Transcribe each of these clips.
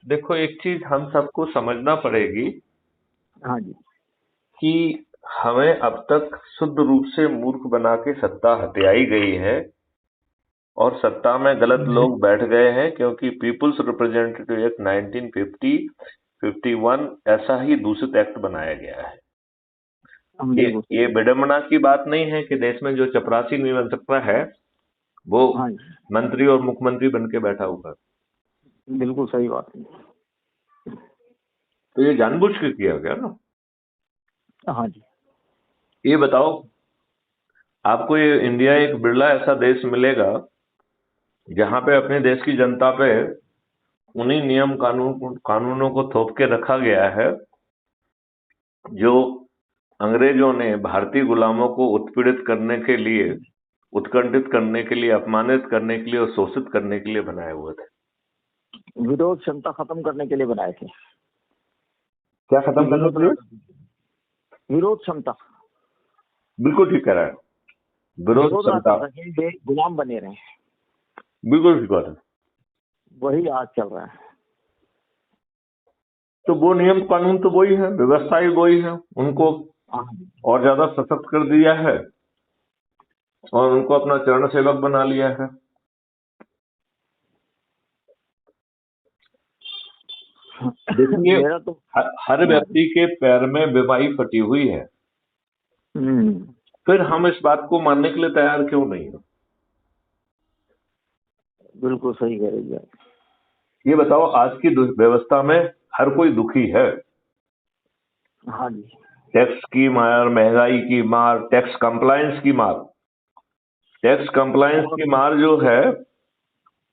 देखो, एक चीज हम सबको समझना पड़ेगी हाँ जी। कि हमें अब तक शुद्ध रूप से मूर्ख बना के सत्ता हथियाई गई है और सत्ता में गलत लोग बैठ गए हैं, क्योंकि पीपुल्स रिप्रेजेंटेटिव एक्ट 1950 51 ऐसा ही दूषित एक्ट बनाया गया है। हम ये बिल्कुल सही ये है। विडंबना की बात नहीं है कि देश में जो चपरासी निरंतरता है वो हाँ जी, मंत्री और मुख्यमंत्री बन के बैठा हुआ है। बिल्कुल सही बात है। तो ये जानबूझ के किया गया ना। हाँ जी। ये बताओ, आपको ये इंडिया एक बिरला ऐसा देश मिलेगा जहां पे अपने देश की जनता पे उन्हीं नियम कानूनों को थोप के रखा गया है जो अंग्रेजों ने भारतीय गुलामों को उत्पीड़ित करने के लिए, उत्कंठित करने के लिए, अपमानित करने के लिए और शोषित करने के लिए बनाए हुए थे। विरोध क्षमता खत्म करने के लिए बनाए थे क्या कि खत्म करने विरोध के ना लिए? कर सके। विरोध क्षमता, बिल्कुल ठीक कह रहा है। विरोध विरोध ना क्षमता, कर सके, गुलाम बने रहे। बिल्कुल ठीक बात है। वही आज चल रहा है। तो वो नियम कानून तो वही है, व्यवस्था ही वही है। उनको हाँ जी। और ज्यादा सशक्त कर दिया है और उनको अपना चरण सेवक बना लिया है। देखिए, मेरा तो हर हाँ जी। व्यक्ति के पैर में बीमारी फटी हुई है, हम्म, फिर हम इस बात को मानने के लिए तैयार क्यों नहीं है? बिल्कुल सही कह रही है। ये बताओ, आज की व्यवस्था में हर कोई दुखी है। हाँ जी। टैक्स की मार, महंगाई की मार, टैक्स कंप्लायंस की मार, टैक्स कंप्लायंस बहुत की मार जो है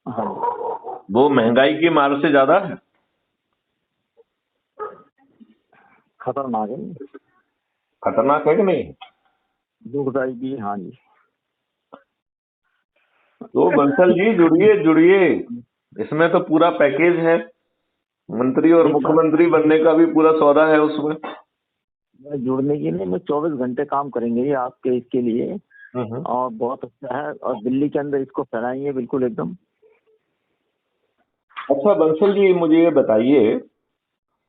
हाँ जी, वो महंगाई की मार से ज्यादा है। खतरनाक है, खतरनाक है कि नहीं? दुखदाई भी। हाँ जी। तो बंसल जी, जुड़िए जुड़िए, इसमें तो पूरा पैकेज है। मंत्री और एक साथ मुख्यमंत्री बनने का भी पूरा सौदा है उसमें। जुड़ने के लिए मैं 24 घंटे काम करेंगे ये आपके इसके लिए। हम्म। और बहुत अच्छा है, और दिल्ली के अंदर इसको फैलाएंगे बिल्कुल एकदम। अच्छा बंसल जी, मुझे ये बताइए,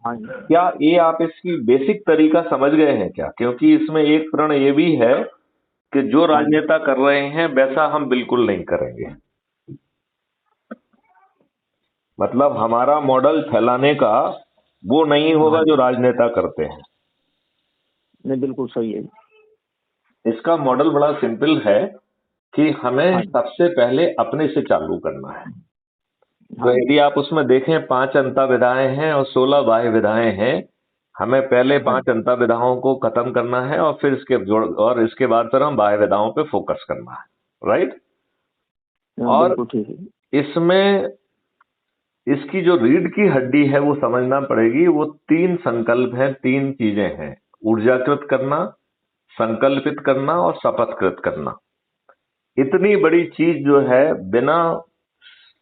हाँ जी। क्या ये आप इसकी बेसिक तरीका समझ गए हैं क्या? क्योंकि इसमें एक प्रण ये भी है कि जो हाँ जी। राजनेता कर रहे हैं वैसा हम बिल्कुल नहीं करेंगे। मतलब हमारा मॉडल फैलाने का वो नहीं हाँ होगा जी। जो राजनेता करते हैं। नहीं, बिल्कुल सही है। इसका मॉडल बड़ा सिंपल है कि हमें हाँ जी। सबसे पहले अपने से चालू करना है। तो हाँ जी। यदि आप उसमें देखें, 5 अंतः विधाएं हैं और 16 बाह्य विधाएं हैं। हमें पहले हाँ 5 जी। अंतः विधाओं को खत्म करना है और फिर इसके बाद फिर हम बाह्य विधाओं पे फोकस करना है, राइट? हाँ, और बिल्कुल ठीक है। इसमें इसकी जो रीढ़ की हड्डी है वो समझना पड़ेगी। वो 3 संकल्प हैं, 3 चीजें हैं: ऊर्जाकृत करना, संकल्पित करना और शपथकृत करना। इतनी बड़ी चीज जो है, बिना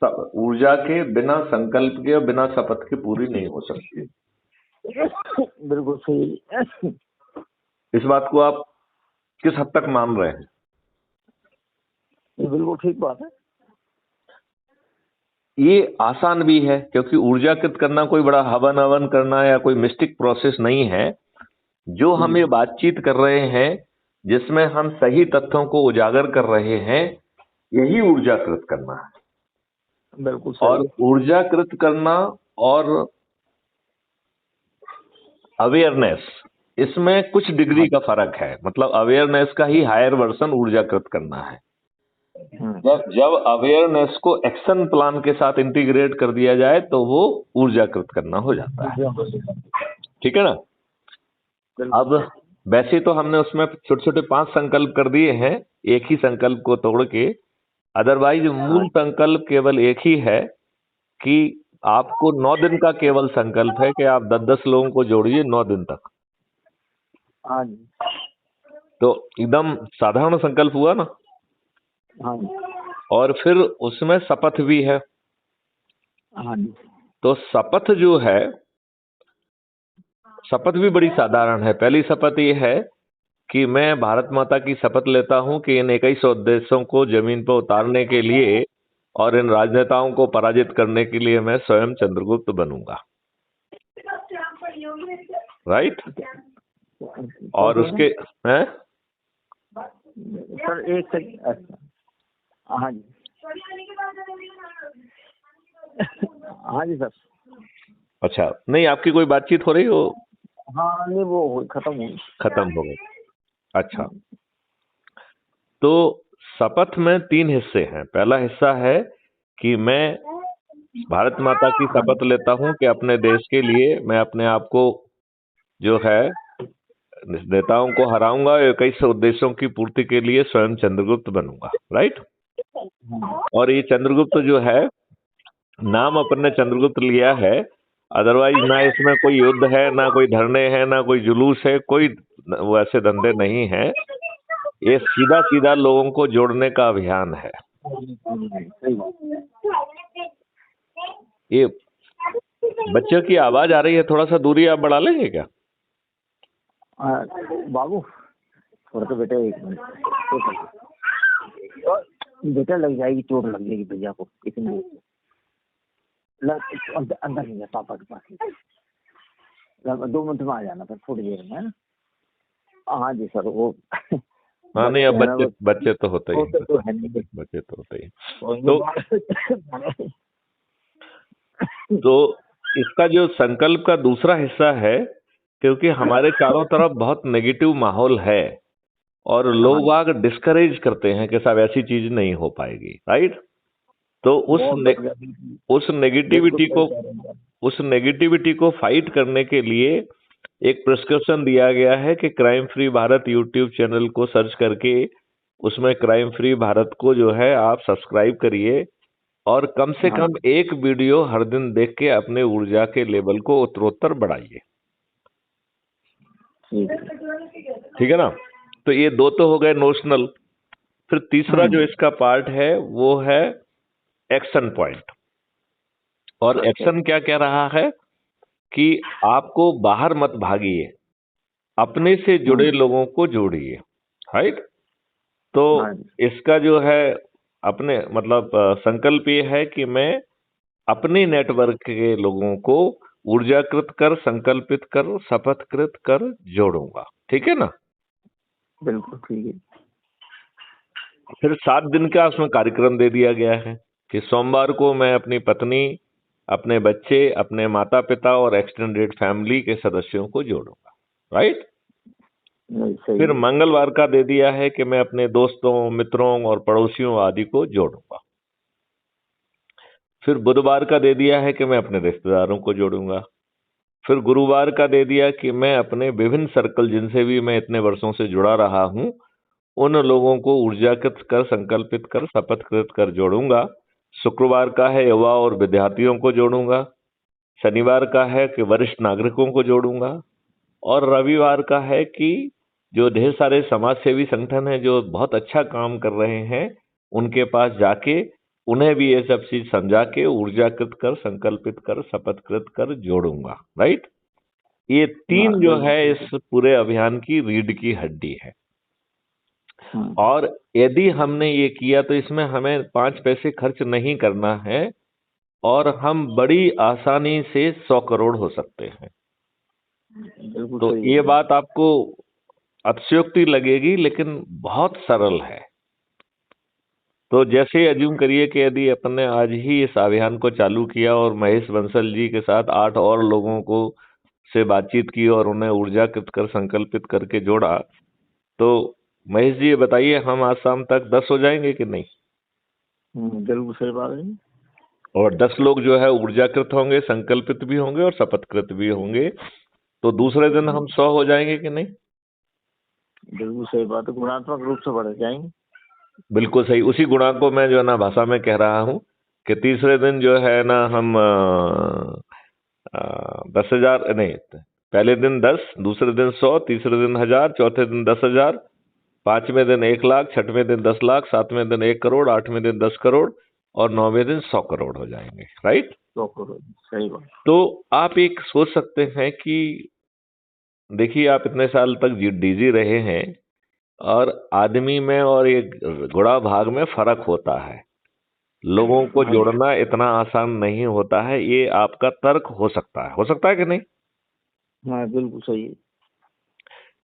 ऊर्जा के, बिना संकल्प के और बिना शपथ के पूरी नहीं हो सकती। बिल्कुल सही। इस बात को आप किस हद तक मान रहे हैं? ये बिल्कुल ठीक बात है। ये आसान भी है, क्योंकि ऊर्जाकृत करना कोई बड़ा हवन हवन करना या कोई मिस्टिक प्रोसेस नहीं है। जो हम ये बातचीत कर रहे हैं, जिसमें हम सही तथ्यों को उजागर कर रहे हैं, यही ऊर्जाकृत करना है। बिल्कुल सही और है। ऊर्जाकृत करना और अवेयरनेस, इसमें कुछ डिग्री हाँ। का फर्क है। मतलब अवेयरनेस का ही हायर वर्जन ऊर्जाकृत करना है। हम्म, जब जब अवेयरनेस को एक्शन प्लान के साथ इंटीग्रेट कर दिया जाए तो वो ऊर्जाकृत करना हो जाता है। ठीक है ना? बिल्कुल अब वैसे तो हमने उसमें छोटे छोटे 5 संकल्प कर दिए हैं, एक ही संकल्प को तोड़ के। अदरवाइज हाँ। मूल संकल्प केवल एक ही है कि आपको 9 दिन का केवल संकल्प है कि आप 10-10 लोगों को जोड़िए 9 दिन तक। हाँ जी। तो एकदम साधारण संकल्प हुआ ना। हाँ जी। और फिर उसमें शपथ भी है। हाँ जी। तो शपथ जो है, शपथ भी बड़ी साधारण है। पहली शपथ ये है कि मैं भारत माता की शपथ लेता हूं कि इन 21 देशों को जमीन पर उतारने के लिए और इन राजनेताओं को पराजित करने के लिए मैं स्वयं चंद्रगुप्त बनूंगा। राइट। और उसके हैं सर एक सेकंड। अच्छा हाँ जी हाँ जी सर। अच्छा, नहीं आपकी कोई बातचीत हो रही हो? हाँ नहीं वो खत्म हो गई। अच्छा, तो शपथ में 3 हिस्से हैं। पहला हिस्सा है कि मैं भारत माता की शपथ लेता हूं कि अपने देश के लिए मैं अपने आप को जो है नेताओं को हराऊंगा, 21 उद्देश्यों की पूर्ति के लिए स्वयं चंद्रगुप्त बनूंगा। राइट। और ये चंद्रगुप्त जो है, नाम अपने चंद्रगुप्त लिया है, अदरवाइज ना इसमें कोई युद्ध है, ना कोई धरने हैं, ना कोई जुलूस है, कोई वैसे धंधे नहीं है। ये सीधा सीधा लोगों को जोड़ने का अभियान है। ये बच्चों की आवाज आ रही है, थोड़ा सा दूरी आप बढ़ा लेंगे क्या? बाबू थोड़ा सा बेटा एक मिनट, बेटा लग जाएगी, चोट लग जाएगी भैया को, इतनी अंदर नहीं है पापा के पास। 2 मिनट में आ जाना सर, थोड़ी देर में है ना। हाँ जी सर वो हाँ नहीं, अब बच्चे तो होते ही, बच्चे तो होते ही। तो इसका जो संकल्प का दूसरा हिस्सा है, क्योंकि हमारे चारों तरफ बहुत नेगेटिव माहौल है और लोग वाग डिस्करेज करते हैं कि साहब ऐसी चीज नहीं हो पाएगी। राइट। तो उस नेगेटिविटी को फाइट करने के लिए एक प्रिस्क्रिप्शन दिया गया है कि crime free Bharat YouTube channel को सर्च करके उसमें क्राइम फ्री भारत को जो है आप सब्सक्राइब करिए और कम से कम एक वीडियो हर दिन देख के अपने ऊर्जा के लेवल को उत्तरोत्तर बढ़ाइए। ठीक है ना। तो ये 2 तो हो गए नोशनल। फिर तीसरा जो इसका पार्ट है वो है एक्शन पॉइंट। और एक्शन क्या कह रहा है कि आपको बाहर मत भागिए, अपने से जुड़े लोगों को जोड़िए। राइट। तो इसका जो है अपने मतलब संकल्प ये है कि मैं अपने नेटवर्क के लोगों को ऊर्जाकृत कर, संकल्पित कर, शपथकृत कर जोड़ूंगा। ठीक है ना। बिल्कुल ठीक है। फिर 7 दिन का उसमें कार्यक्रम दे दिया गया है कि सोमवार को मैं अपनी पत्नी, अपने बच्चे, अपने माता पिता और एक्सटेंडेड फैमिली के सदस्यों को जोड़ूंगा। राइट। फिर मंगलवार का दे दिया है कि मैं अपने दोस्तों, मित्रों और पड़ोसियों आदि को जोड़ूंगा। फिर बुधवार का दे दिया है कि मैं अपने रिश्तेदारों को जोड़ूंगा। फिर गुरुवार का दे दिया कि मैं अपने विभिन्न सर्कल जिनसे भी मैं इतने वर्षों से जुड़ा रहा हूं उन लोगों को ऊर्जाकृत कर, संकल्पित कर, शपथकृत कर जोड़ूंगा। शुक्रवार का है युवा और विद्यार्थियों को जोड़ूंगा। शनिवार का है कि वरिष्ठ नागरिकों को जोड़ूंगा। और रविवार का है कि जो ढेर सारे समाज सेवी संगठन हैं जो बहुत अच्छा काम कर रहे हैं उनके पास जाके उन्हें भी ये सब चीज समझा के ऊर्जाकृत कर, संकल्पित कर, शपथकृत कर जोड़ूंगा। राइट। ये 3 जो है इस पूरे अभियान की रीढ़ की हड्डी है। और यदि हमने ये किया तो इसमें हमें 5 पैसे खर्च नहीं करना है और हम बड़ी आसानी से 100 करोड़ हो सकते हैं। तो ये बात आपको अतिशयोक्ति लगेगी लेकिन बहुत सरल है। तो जैसे अज्यूम करिए कि यदि अपने आज ही इस अभियान को चालू किया और महेश बंसल जी के साथ 8 और लोगों को से बातचीत की और उन्हें ऊर्जाकृत कर, संकल्पित करके जोड़ा, तो महेश जी ये बताइए हम आज शाम तक 10 हो जाएंगे कि नहीं? बिल्कुल सही बात है। और 10 लोग जो है ऊर्जाकृत होंगे, संकल्पित भी होंगे और शपथकृत भी होंगे, तो दूसरे दिन हम 100 हो जाएंगे कि नहीं? बिल्कुल सही बात है, गुणात्मक रूप से बढ़ जाएंगे। बिल्कुल सही। उसी गुणा को मैं जो है ना भाषा में कह रहा हूँ कि तीसरे दिन जो है ना हम 10,000 नहीं, पहले दिन 10, दूसरे दिन 100, तीसरे दिन 1,000, चौथे दिन 10,000, 5वें दिन 1 लाख, 6वें दिन 10 लाख, 7वें दिन 1 करोड़, 8वें दिन 10 करोड़ और 9वें दिन 100 करोड़ हो जाएंगे। राइट। 100 करोड़, सही बात। तो आप एक सोच सकते हैं कि देखिए आप इतने साल तक डीजी रहे हैं और आदमी में और एक गुणा भाग में फर्क होता है। लोगों को हाँ जी। जोड़ना इतना आसान नहीं होता है, ये आपका तर्क हो सकता है कि नहीं? हाँ बिल्कुल सही है।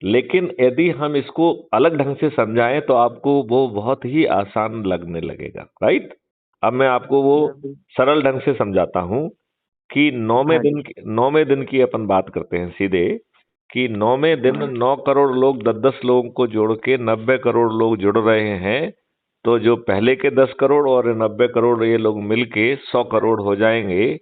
लेकिन यदि हम इसको अलग ढंग से समझाएं तो आपको वो बहुत ही आसान लगने लगेगा, राइट? अब मैं आपको वो मैं बिल- सरल ढंग से समझाता हूं कि हाँ जी। 9वें दिन की अपन बात करते हैं सीधे, कि 9वें दिन हाँ 9 करोड़ लोग 10-10 लोगों को जोड़ के 90 करोड़ लोग जुड़ रहे हैं। तो जो पहले के 10 करोड़ और 90 करोड़ ये लोग मिलके 100 करोड़ हो जाएंगे।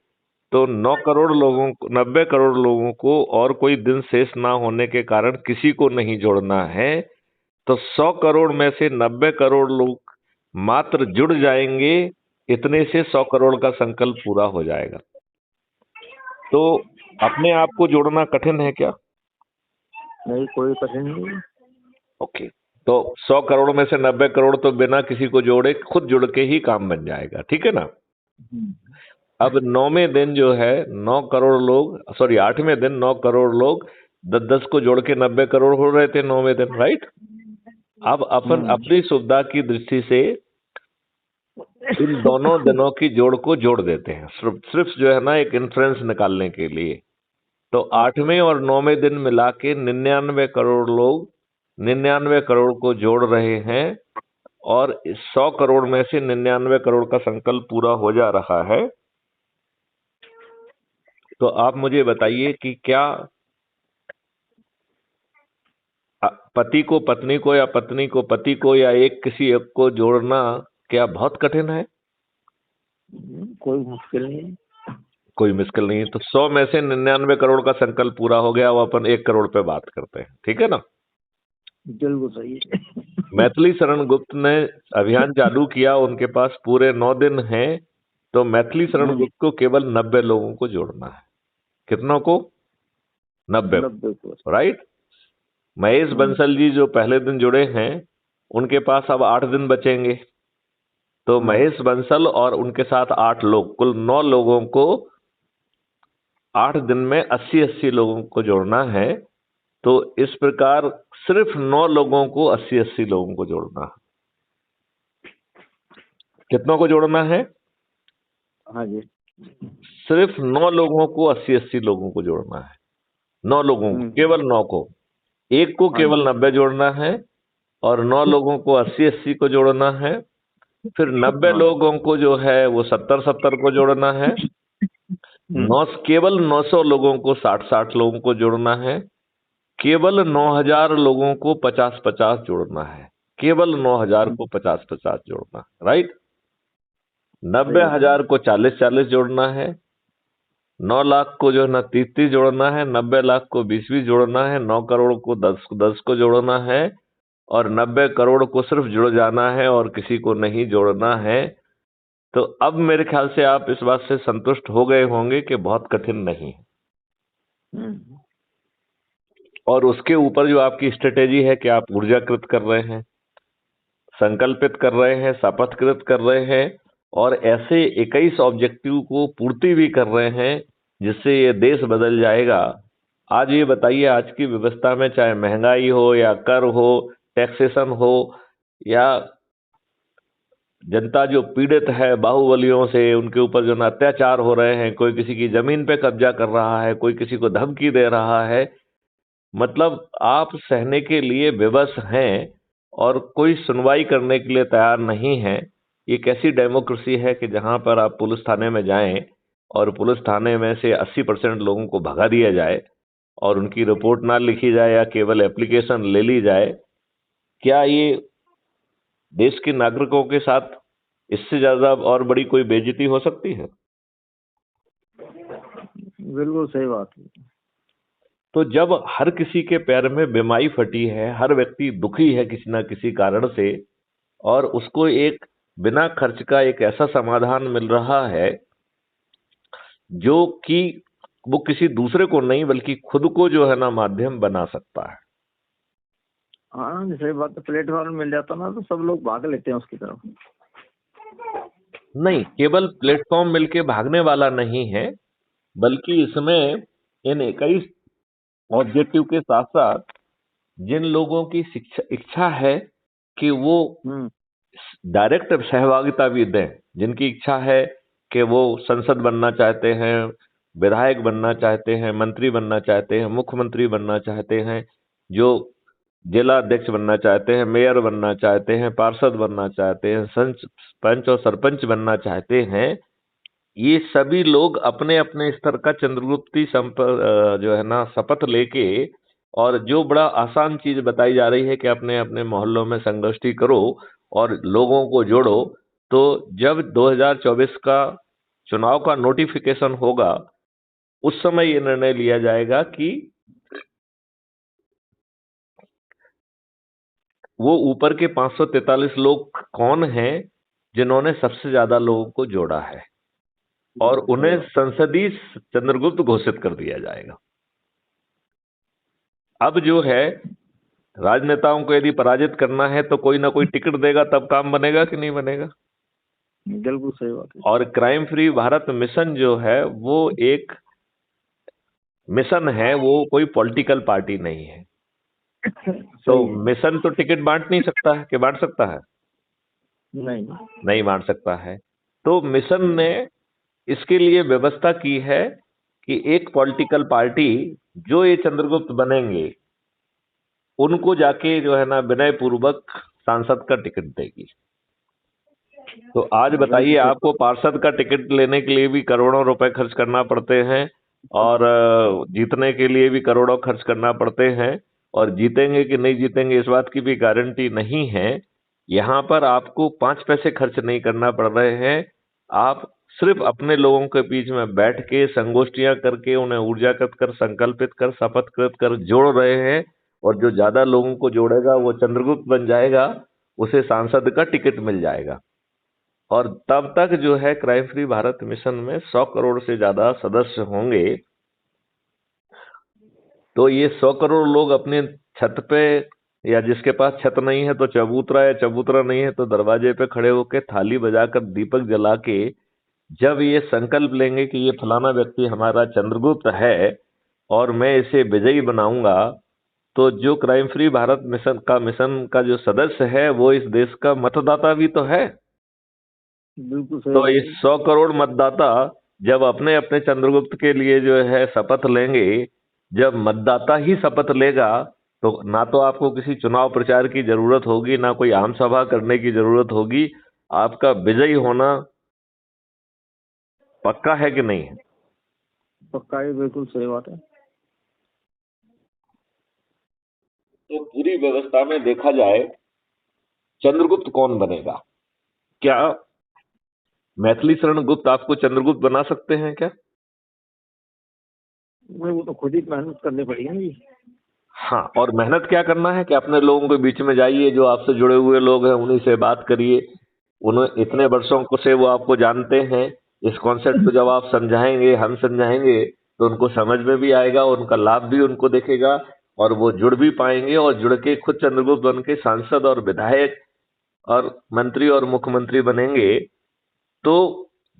तो 90 करोड़ लोगों को और कोई दिन शेष ना होने के कारण किसी को नहीं जोड़ना है। तो 100 करोड़ में से 90 करोड़ लोग मात्र जुड़ जाएंगे। इतने से 100 करोड़ का संकल्प पूरा हो जाएगा। तो अपने आप को जोड़ना कठिन है क्या? नहीं, कोई कठिन नहीं है। ओके। तो 100 करोड़ में से 90 करोड़ तो बिना किसी को जोड़े खुद जुड़ के ही काम बन जाएगा, ठीक है ना? हम्म, अब 9वें दिन जो है 9 करोड़ लोग, सॉरी 8वें दिन 9 करोड़ लोग 10-10 को जोड़ के 90 करोड़ हो रहे थे 9वें दिन, राइट? अब अपन हम्म, अपनी सुविधा की दृष्टि से इन दोनों दिनों की जोड़ को जोड़ देते हैं, सिर्फ सिर्फ जो है ना एक इन्फ्रेंस निकालने के लिए। तो अच्छा। 8वें और 9वें दिन मिला के 99 करोड़ लोग 99 करोड़ को जोड़ रहे हैं। और इस 100 करोड़ में से 99 करोड़ का संकल्प पूरा हो जा रहा है। तो आप मुझे बताइए कि क्या पति को पत्नी को या पत्नी को पति को या एक किसी एक को जोड़ना क्या बहुत कठिन है? कोई मुश्किल नहीं है। कोई मुश्किल नहीं है। तो 100 में से 99 करोड़ का संकल्प पूरा हो गया। वो अपन 1 करोड़ पे बात करते हैं, ठीक है ना? बिल्कुल सही है। मैथिली शरण गुप्त ने अभियान चालू किया, उनके पास पूरे 9 दिन हैं। तो मैथिली शरण हम्म, गुप्त को केवल 90 लोगों को जोड़ना है। कितनों को? 90 90 को। को, राइट? महेश हम्म, बंसल जी जो पहले दिन जुड़े हैं, उनके पास अब 8 दिन बचेंगे। तो हाँ महेश बंसल और उनके साथ 8 लोग, कुल 9 लोगों को 8 दिन में 80-80 लोगों को जोड़ना है। तो इस प्रकार सिर्फ 9 लोगों को 80-80 लोगों को जोड़ना है। कितनों को जोड़ना है? हाँ जी। सिर्फ 9 लोगों को 80-80 लोगों को जोड़ना है। 9 लोगों को, हम्म, केवल 9 को। एक को हाँ केवल जी। 90 जोड़ना है और 9 लोगों को 80-80 को जोड़ना है। फिर 90 हाँ। लोगों को जो है वो 70-70 को जोड़ना है। हम्म, केवल 900 लोगों को 60-60 लोगों को जोड़ना है। केवल 9,000 लोगों को 50-50 जोड़ना है। केवल 9,000 हाँ, को 50-50 जोड़ना है, राइट? सही नब्बे है। हजार को 40-40 जोड़ना है। 9 लाख को जो है ना 30-30 जोड़ना है। 90 लाख को 20-20 जोड़ना है। 9 करोड़ को 10-10 को जोड़ना है। और 90 करोड़ को सिर्फ जुड़ जाना है और किसी को नहीं जोड़ना है। तो अब मेरे ख्याल से आप इस बात से संतुष्ट हो गए होंगे कि बहुत कठिन नहीं है। हम्म, और उसके ऊपर जो आपकी स्ट्रेटेजी है कि आप ऊर्जाकृत कर रहे हैं, संकल्पित कर रहे हैं, शपथकृत कर रहे हैं और ऐसे 21 ऑब्जेक्टिव को पूर्ति भी कर रहे हैं जिससे ये देश बदल जाएगा। आज ये बताइए, आज की व्यवस्था में चाहे महंगाई हो या कर हो, टैक्सेशन हो, या जनता जो पीड़ित है बाहुबलियों से, उनके ऊपर जो ना अत्याचार हो रहे हैं, कोई किसी की जमीन पे कब्जा कर रहा है, कोई किसी को धमकी दे रहा है, मतलब आप सहने के लिए विवश हैं और कोई सुनवाई करने के लिए तैयार नहीं है। ये कैसी डेमोक्रेसी है कि जहां पर आप पुलिस थाने में जाएं और पुलिस थाने में से 80% लोगों को भगा दिया जाए और उनकी रिपोर्ट ना लिखी जाए या केवल एप्लीकेशन ले ली जाए? क्या ये देश के नागरिकों के साथ इससे ज्यादा और बड़ी कोई बेइज्जती हो सकती है? बिल्कुल सही बात है। तो जब हर किसी के पैर में बीमारी फटी है, हर व्यक्ति दुखी है किसी ना किसी कारण से, और उसको एक बिना खर्च का एक ऐसा समाधान मिल रहा है जो कि वो किसी दूसरे को नहीं बल्कि खुद को जो है ना माध्यम बना सकता है। हाँ सही बात है, प्लेटफॉर्म मिल जाता ना तो सब लोग भाग लेते हैं उसकी तरफ। नहीं, केवल प्लेटफॉर्म मिलके भागने वाला नहीं है, बल्कि इसमें इन 21 ऑब्जेक्टिव के साथ साथ जिन लोगों की शिक्षा इच्छा है कि वो हम्म, डायरेक्ट सहभागिता भी दें। जिनकी इच्छा है कि वो संसद बनना चाहते हैं, विधायक बनना चाहते हैं, मंत्री बनना चाहते हैं, मुख्यमंत्री बनना चाहते हैं, जो जिला अध्यक्ष बनना चाहते हैं, मेयर बनना चाहते हैं, पार्षद बनना चाहते हैं, पंच और सरपंच बनना चाहते हैं, ये सभी लोग अपने अपने स्तर का चंद्रगुप्ती जो है ना शपथ लेके, और जो बड़ा आसान चीज बताई जा रही है कि अपने अपने मोहल्लों में संगोष्ठी करो और लोगों को जोड़ो, तो जब 2024 का चुनाव का नोटिफिकेशन होगा उस समय ये निर्णय लिया जाएगा कि वो ऊपर के 543 लोग कौन हैं जिन्होंने सबसे ज्यादा लोगों को जोड़ा है, और उन्हें संसदीय चंद्रगुप्त घोषित कर दिया जाएगा। अब जो है, राजनेताओं को यदि पराजित करना है तो कोई ना कोई टिकट देगा, तब काम बनेगा कि नहीं बनेगा। बिल्कुल सही बात है। और क्राइम फ्री भारत मिशन जो है वो एक मिशन है, वो कोई पॉलिटिकल पार्टी नहीं है। तो मिशन तो टिकट बांट नहीं सकता है, कि बांट सकता है? नहीं बांट सकता है। तो मिशन ने इसके लिए व्यवस्था की है कि एक पॉलिटिकल पार्टी जो ये चंद्रगुप्त बनेंगे उनको जाके जो है ना विनय पूर्वक सांसद का टिकट देगी। तो आज बताइए, आपको पार्षद का टिकट लेने के लिए भी करोड़ों रुपए खर्च करना पड़ते हैं, और जीतने के लिए भी करोड़ों खर्च करना पड़ते हैं, और जीतेंगे कि नहीं जीतेंगे इस बात की भी गारंटी नहीं है। यहाँ पर आपको 5 पैसे खर्च नहीं करना पड़ रहे हैं। आप सिर्फ अपने लोगों के बीच में बैठ के संगोष्ठियां करके उन्हें ऊर्जाकृत कर, संकल्पित कर, शपथकृत कर जोड़ रहे हैं, और जो ज्यादा लोगों को जोड़ेगा वो चंद्रगुप्त बन जाएगा, उसे सांसद का टिकट मिल जाएगा। और तब तक जो है क्राइम फ्री भारत मिशन में 100 करोड़ से ज्यादा सदस्य होंगे। तो ये 100 करोड़ लोग अपने छत पे, या जिसके पास छत नहीं है तो चबूतरा, या चबूतरा नहीं है तो दरवाजे पे खड़े होकर थाली बजाकर दीपक जला के जब ये संकल्प लेंगे कि ये फलाना व्यक्ति हमारा चंद्रगुप्त है और मैं इसे विजयी बनाऊंगा, तो जो क्राइम फ्री भारत मिशन का जो सदस्य है वो इस देश का मतदाता भी तो है। बिल्कुल तो इस 100 करोड़ मतदाता जब अपने अपने चंद्रगुप्त के लिए जो है शपथ लेंगे, जब मतदाता ही शपथ लेगा, तो ना तो आपको किसी चुनाव प्रचार की जरूरत होगी, ना कोई आम सभा करने की जरूरत होगी। आपका विजयी होना पक्का है कि नहीं है? पक्का है, बिल्कुल सही बात है। तो पूरी व्यवस्था में देखा जाए, चंद्रगुप्त कौन बनेगा? क्या मैथिली शरण गुप्त आपको चंद्रगुप्त बना सकते हैं क्या? वो तो खुद ही मेहनत करनी पड़ेगी ना जी। हाँ, और मेहनत क्या करना है कि अपने लोगों के बीच में जाइए, जो आपसे जुड़े हुए लोग हैं उन्हीं से बात करिए। उन्हें इतने वर्षों को से वो आपको जानते हैं। इस कॉन्सेप्ट को जब आप समझाएंगे, हम समझाएंगे, तो उनको समझ में भी आएगा, उनका लाभ भी उनको दिखेगा, और वो जुड़ भी पाएंगे, और जुड़ के खुद चंद्रगुप्त बन के सांसद और विधायक और मंत्री और मुख्यमंत्री बनेंगे। तो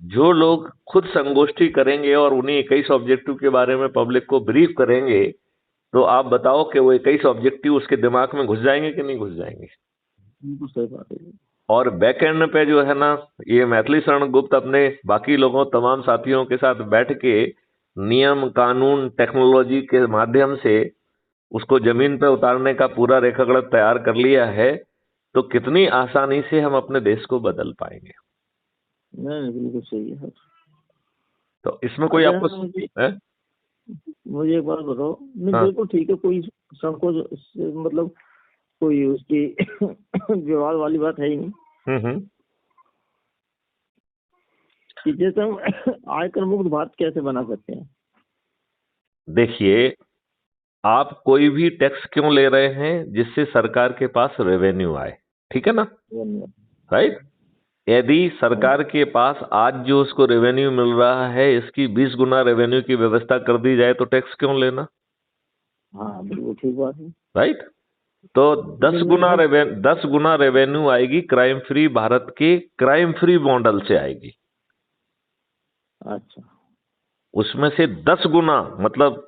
जो लोग खुद संगोष्ठी करेंगे और उन्हीं 21 ऑब्जेक्टिव के बारे में पब्लिक को ब्रीफ करेंगे, तो आप बताओ कि वो 21 ऑब्जेक्टिव उसके दिमाग में घुस जाएंगे कि नहीं घुस जाएंगे? बिल्कुल सही बात है। और बैक एंड पे जो है ना, ये मैथिली शरण गुप्त अपने बाकी लोगों, तमाम साथियों के साथ बैठ के नियम, कानून, टेक्नोलॉजी के माध्यम से उसको जमीन पे उतारने का पूरा रेखागणित तैयार कर लिया है। तो कितनी आसानी से हम अपने देश को बदल पाएंगे। नहीं, बिल्कुल सही है सर। तो इसमें कोई आपको मुझे एक बात बताओ। नहीं, हाँ। बिल्कुल ठीक है, कोई संकोच मतलब कोई उसकी विवाद वाली बात है ही नहीं। कि जैसे हम आयकर मुक्त भारत कैसे बना सकते हैं? देखिए, आप कोई भी टैक्स क्यों ले रहे हैं? जिससे सरकार के पास रेवेन्यू आए, ठीक है ना? राइट। यदि सरकार के पास आज जो उसको रेवेन्यू मिल रहा है, इसकी 20 गुना रेवेन्यू की व्यवस्था कर दी जाए, तो टैक्स क्यों लेना? हाँ, बिल्कुल ठीक बात है। राइट। तो 10 गुना रेवेन्यू आएगी क्राइम फ्री भारत के क्राइम फ्री मॉडल से आएगी। अच्छा। उसमें से 10 गुना, मतलब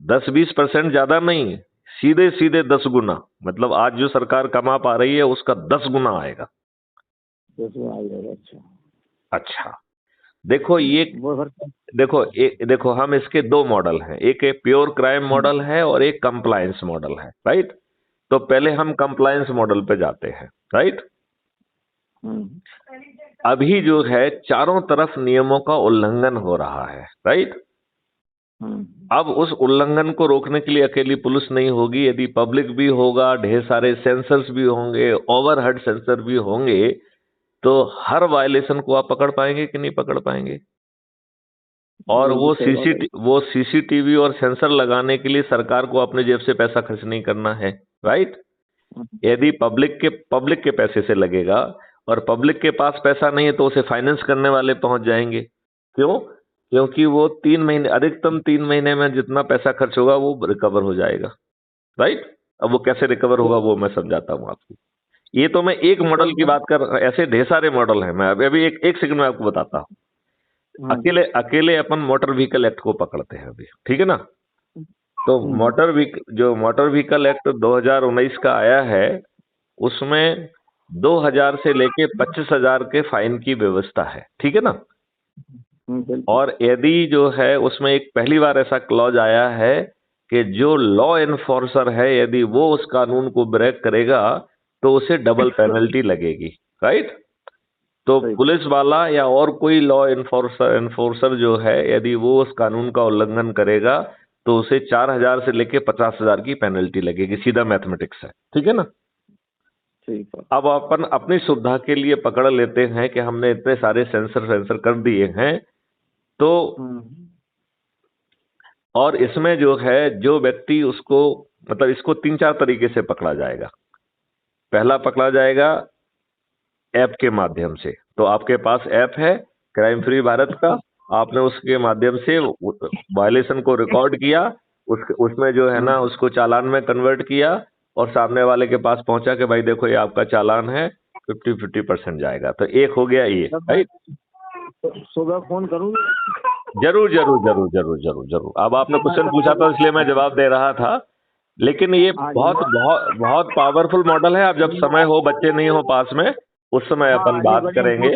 10-20% ज्यादा नहीं, सीधे सीधे 10 गुना, मतलब आज जो सरकार कमा पा रही है उसका 10 गुना आएगा। तो उसमें आ जाएगा। अच्छा अच्छा, देखो ये, वो सर। देखो हम इसके दो मॉडल हैं, एक प्योर क्राइम मॉडल है और एक कंप्लायंस मॉडल है, राइट। तो पहले हम कंप्लायंस मॉडल पे जाते हैं, राइट। अभी जो है चारों तरफ नियमों का उल्लंघन हो रहा है, राइट। अब उस उल्लंघन को रोकने के लिए अकेली पुलिस नहीं होगी, यदि पब्लिक भी होगा, ढेर सारे सेंसर्स भी होंगे, ओवरहेड सेंसर भी होंगे, तो हर वायलेशन को आप पकड़ पाएंगे कि नहीं पकड़ पाएंगे। और वो सीसीटीवी और सेंसर लगाने के लिए सरकार को अपने जेब से पैसा खर्च नहीं करना है, राइट। यदि पब्लिक के पैसे से लगेगा और पब्लिक के पास पैसा नहीं है तो उसे फाइनेंस करने वाले पहुंच जाएंगे। क्यों? क्योंकि वो 3 महीने, अधिकतम 3 महीने में जितना पैसा खर्च होगा वो रिकवर हो जाएगा, राइट। अब वो कैसे रिकवर होगा वो मैं समझाता हूं आपको। ये तो मैं एक मॉडल की बात कर, ऐसे ढेर सारे मॉडल हैं, मैं अभी एक सेकंड में आपको बताता हूं। अकेले अपन मोटर व्हीकल एक्ट को पकड़ते हैं अभी, ठीक है ना। तो मोटर व्हीकल एक्ट 2019 का आया है, उसमें 2000 से लेके 25,000 के फाइन की व्यवस्था है, ठीक है ना। और यदि जो है उसमें एक पहली बार ऐसा क्लॉज आया है कि जो लॉ एनफोर्सर है यदि वो उस कानून को ब्रेक करेगा तो उसे डबल पेनल्टी लगेगी, राइट। तो पुलिस वाला या और कोई लॉ एनफोर्सर जो है यदि वो उस कानून का उल्लंघन करेगा तो उसे 4,000 से लेके 50,000 की पेनल्टी लगेगी, सीधा मैथमेटिक्स है, ठीक है ना। ठीक है। अब अपन अपनी सुविधा के लिए पकड़ लेते हैं कि हमने इतने सारे सेंसर कर दिए हैं, तो और इसमें जो है जो व्यक्ति उसको, मतलब इसको 3-4 तरीके से पकड़ा जाएगा। पहला पकड़ा जाएगा ऐप के माध्यम से। तो आपके पास ऐप है क्राइम फ्री भारत का, आपने उसके माध्यम से वायलेशन को रिकॉर्ड किया, उसमें जो है ना उसको चालान में कन्वर्ट किया और सामने वाले के पास पहुंचा कि भाई देखो ये आपका चालान है, 50% जाएगा। तो एक हो गया ये, राइट। सुबह फोन करूंगा। जरूर। अब आपने क्वेश्चन पूछा था इसलिए मैं जवाब दे रहा था, लेकिन ये बहुत पावरफुल मॉडल है। अब जब समय हो, बच्चे नहीं हो पास में, उस समय अपन बात करेंगे,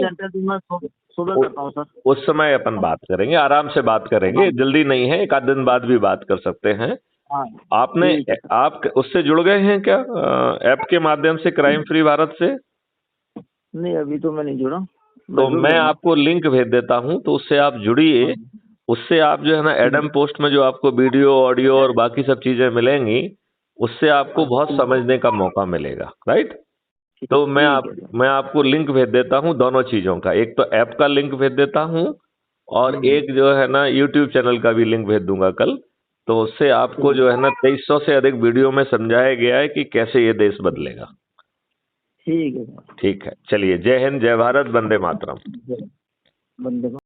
उस समय अपन बात करेंगे, आराम से बात करेंगे, जल्दी नहीं है, एक आध दिन बाद भी बात कर सकते हैं। आप उससे जुड़ गए हैं क्या ऐप के माध्यम से, क्राइम फ्री भारत से? नहीं, अभी तो मैं नहीं जुड़ा। तो मैं आपको लिंक भेज देता हूं, तो उससे आप जुड़िए। उससे आप जो है ना एडम पोस्ट में जो आपको वीडियो, ऑडियो और बाकी सब चीजें मिलेंगी, उससे आपको बहुत समझने का मौका मिलेगा, राइट। तो मैं आपको लिंक भेज देता हूं दोनों चीजों का, एक तो ऐप का लिंक भेज देता हूं और एक जो है ना यूट्यूब चैनल का भी लिंक भेज दूंगा कल। तो उससे आपको जो है ना 2300 से अधिक वीडियो में समझाया गया है कि कैसे ये देश बदलेगा। ठीक है, चलिए, जय हिंद, जय भारत, वंदे मातरम। वंदे